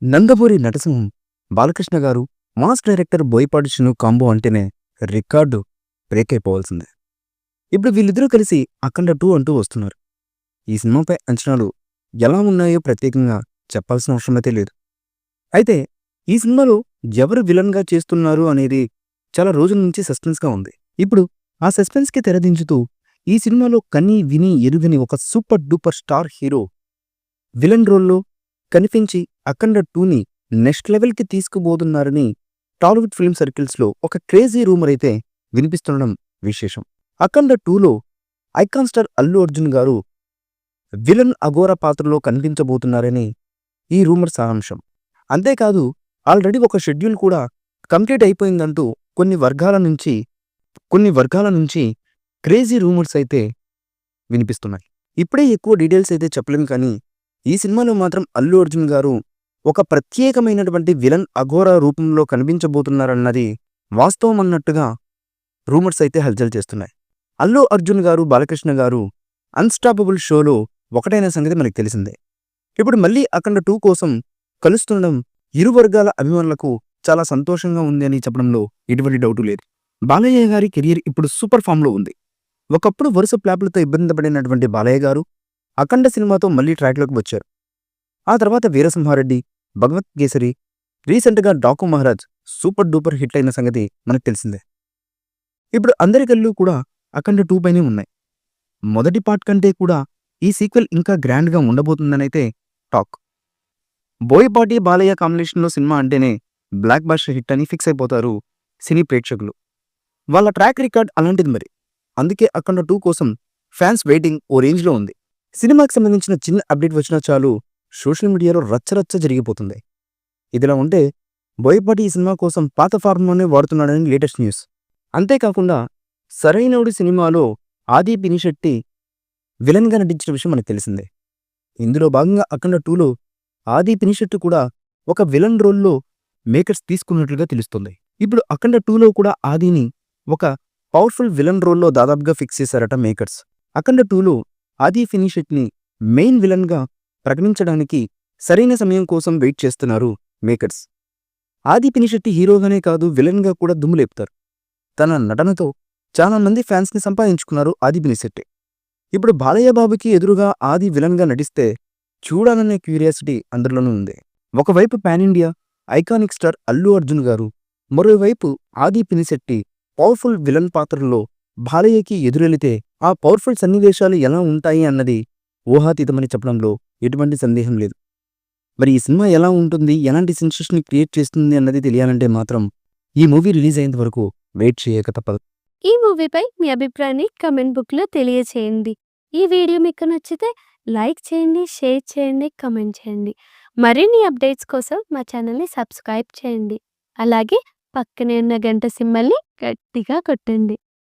నందమూరి నటసింహం, బాలకృష్ణ గారు, mass director Boyapati Srinu combo అంటేనే record break అయిపోవాల్సిందే. ఇప్పుడు వీళ్ళిద్దరూ కలిసి అఖండ 2 అంటూ వస్తున్నారు. ఈ సినిమాపై అంచనాలు ఎలా ఉన్నాయో ప్రత్యేకంగా చెప్పాల్సిన అవసరమైతే లేదు. అయితే ఈ సినిమాలో ఎవరు విలన్గా చేస్తున్నారు అనేది చాలా రోజుల నుంచి సస్పెన్స్గా ఉంది. ఇప్పుడు ఆ సస్పెన్స్కి తెరదించుతూ ఈ సినిమాలో కని విని ఎరుగని ఒక super duper star hero villain రోల్లో కనిపించి అఖండ 2ని నెక్స్ట్ లెవెల్కి తీసుకుపోతున్నారని టాలీవుడ్ ఫిల్మ్ సర్కిల్స్లో ఒక క్రేజీ రూమర్ అయితే వినిపిస్తుండడం విశేషం. అఖండ 2లో ఐకాన్ స్టార్ అల్లు అర్జున్ గారు విలన్ అఘోర పాత్రలో కనిపించబోతున్నారని ఈ రూమర్ సారాంశం. అంతేకాదు ఆల్రెడీ ఒక షెడ్యూల్ కూడా కంప్లీట్ అయిపోయిందంటూ కొన్ని వర్గాల నుంచి క్రేజీ రూమర్స్ అయితే వినిపిస్తున్నాయి. ఇప్పుడే ఎక్కువ డీటెయిల్స్ అయితే చెప్పలేము, కానీ ఈ సినిమాలో మాత్రం అల్లు అర్జున్ గారు ఒక ప్రత్యేకమైనటువంటి విలన్ అఘోర రూపంలో కనిపించబోతున్నారన్నది వాస్తవం అన్నట్టుగా రూమర్స్ అయితే హల్చల్ చేస్తున్నాయి. అల్లు అర్జున్ గారు, బాలకృష్ణ గారు అన్స్టాపబుల్ షోలో ఒకటైన సంగతి మనకు తెలిసిందే. ఇప్పుడు మళ్ళీ అఖండ 2 కోసం కలుస్తుండడం ఇరు వర్గాల అభిమానులకు చాలా సంతోషంగా ఉంది అని చెప్పడంలో ఎటువంటి డౌటు లేదు. బాలయ్య గారి కెరియర్ ఇప్పుడు సూపర్ ఫామ్లో ఉంది. ఒకప్పుడు వరుస ప్లాపులతో ఇబ్బంది పడినటువంటి బాలయ్య గారు అఖండ సినిమాతో మళ్లీ ట్రాక్లోకి వచ్చారు. ఆ తర్వాత వీరసింహారెడ్డి, భగవత్ కేసరి, రీసెంట్గా Daaku Maharaj super duper hit అయిన సంగతి మనకు తెలిసిందే. ఇప్పుడు అందరి కళ్ళు కూడా అఖండ 2 పైనే ఉన్నాయి. మొదటి పార్ట్ కంటే కూడా ఈ సీక్వెల్ ఇంకా గ్రాండ్గా ఉండబోతుందనైతే టాక్. బోయపాటి బాలయ్య కాంబినేషన్లో సినిమా అంటేనే బ్లాక్ బాస్టర్ హిట్ అని ఫిక్స్ అయిపోతారు సినీ ప్రేక్షకులు. వాళ్ళ ట్రాక్ రికార్డ్ అలాంటిది మరి. అందుకే అఖండ 2 కోసం ఫ్యాన్స్ వెయిటింగ్ ఓ రేంజ్లో ఉంది. సినిమాకి సంబంధించిన చిన్న అప్డేట్ వచ్చినా చాలు సోషల్ మీడియాలో రచ్చరచ్చ జరిగిపోతుంది. ఇదిలా ఉంటే బోయపాటి ఈ సినిమా కోసం పాత ఫార్ములానే వాడుతున్నాడని లేటెస్ట్ న్యూస్. అంతేకాకుండా సరైనోడు సినిమాలో ఆది పినిశెట్టి విలన్గా నటించిన విషయం మనకు తెలిసిందే. ఇందులో భాగంగా అఖండ 2లో ఆది పినిశెట్టి కూడా ఒక విలన్ రోల్లో మేకర్స్ తీసుకున్నట్లుగా తెలుస్తుంది. ఇప్పుడు అఖండ 2లో కూడా ఆదిని ఒక పవర్ఫుల్ విలన్ రోల్లో దాదాపుగా ఫిక్స్ చేశారట మేకర్స్. అఖండ 2లో ఆది పినిశెట్టిని మెయిన్ విలన్గా ప్రకటించడానికి సరైన సమయం కోసం వెయిట్ చేస్తున్నారు మేకర్స్. ఆది పినిశెట్టి హీరోగానే కాదు, విలన్గా కూడా దుమ్ము లేపుతారు. తన నటనతో చాలా మంది ఫ్యాన్స్ని సంపాదించుకున్నారు ఆది పినిశెట్టి. ఇప్పుడు బాలయ్య బాబుకి ఎదురుగా ఆది విలన్గా నటిస్తే చూడాలనే క్యూరియాసిటీ అందరిలోనూ ఉంది. ఒకవైపు pan India iconic star Allu Arjun గారు, మరోవైపు ఆది పినిశెట్టి పవర్ఫుల్ విలన్ పాత్రలో బాలయ్యకి ఎదురెళితే ఆ పవర్ఫుల్ సన్నివేశాలు ఎలా ఉంటాయి అన్నది ఊహాతీతమని చెప్పడంలో ఎటువంటి సందేహం లేదు. మరి ఈ సినిమా ఎలా ఉంటుంది, ఎలాంటి సెన్సేషన్ క్రియేట్ చేస్తుంది అన్నది తెలియాలంటే మాత్రం ఈ మూవీ రిలీజ్ అయ్యేంత వరకు వెయిట్ చేయక తప్పదు. ఈ మూవీపై మీ అభిప్రాయాన్ని కమెంట్ బుక్లో తెలియచేయండి. ఈ వీడియో మీకు నచ్చితే లైక్ చేయండి, షేర్ చేయండి, కమెంట్ చేయండి. మరిన్ని అప్డేట్స్ కోసం మా ఛానల్ని సబ్స్క్రైబ్ చేయండి. అలాగే పక్కనే ఉన్న గంట సింబల్ని గట్టిగా కొట్టండి.